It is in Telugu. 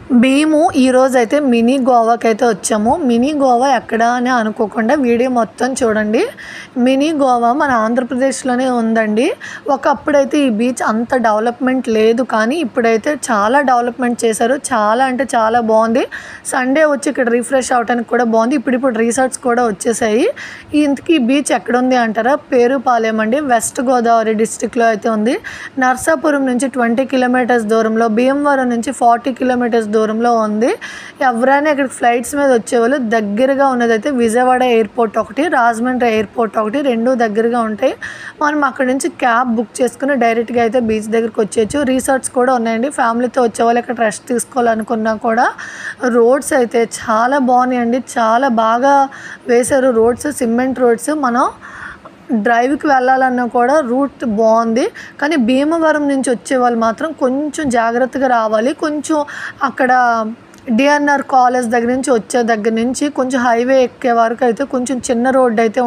మేము ఈరోజైతే మినీ గోవాకైతే వచ్చాము. మినీ గోవా ఎక్కడ అని అనుకోకుండా వీడియో మొత్తం చూడండి. మినీ గోవా మన ఆంధ్రప్రదేశ్లోనే ఉందండి. ఒకప్పుడైతే ఈ బీచ్ అంత డెవలప్మెంట్ లేదు, కానీ ఇప్పుడైతే చాలా డెవలప్మెంట్ చేశారు. చాలా అంటే చాలా బాగుంది. సండే వచ్చి ఇక్కడ రిఫ్రెష్ అవడానికి కూడా బాగుంది. ఇప్పుడు రిసార్ట్స్ కూడా వచ్చేసాయి. ఇంతకీ ఈ బీచ్ ఎక్కడుంది అంటారా? పేరుపాలెం అండి, వెస్ట్ గోదావరి డిస్టిక్లో అయితే ఉంది. నర్సాపురం నుంచి 20 కిలోమీటర్స్ దూరంలో, భీమవరం నుంచి 40 కిలోమీటర్స్ దూరంలో ఉంది. ఎవరైనా ఇక్కడికి ఫ్లైట్స్ మీద వచ్చేవాళ్ళు దగ్గరగా ఉన్నదైతే విజయవాడ ఎయిర్పోర్ట్ ఒకటి, రాజమండ్రి ఎయిర్పోర్ట్ ఒకటి, రెండు దగ్గరగా ఉంటాయి. మనం అక్కడ నుంచి క్యాబ్ బుక్ చేసుకుని డైరెక్ట్గా అయితే బీచ్ దగ్గరికి వచ్చేయచ్చు. రిసార్ట్స్ కూడా ఉన్నాయండి. ఫ్యామిలీతో వచ్చేవాళ్ళు ఇక్కడ రెస్ట్ తీసుకోవాలనుకున్నా కూడా రోడ్స్ అయితే చాలా బాగున్నాయండి. చాలా బాగా వేశారు రోడ్స్, సిమెంట్ రోడ్స్. మనం డ్రైవ్కి వెళ్ళాలన్నా కూడా రూట్ బాగుంది. కానీ భీమవరం నుంచి వచ్చే వాళ్ళు మాత్రం కొంచెం జాగ్రత్తగా రావాలి. కొంచెం అక్కడ డిఎన్ఆర్ కాలేజ్ దగ్గర నుంచి వచ్చే దగ్గర నుంచి కొంచెం హైవే ఎక్కే వరకు అయితే కొంచెం చిన్న రోడ్డు అయితే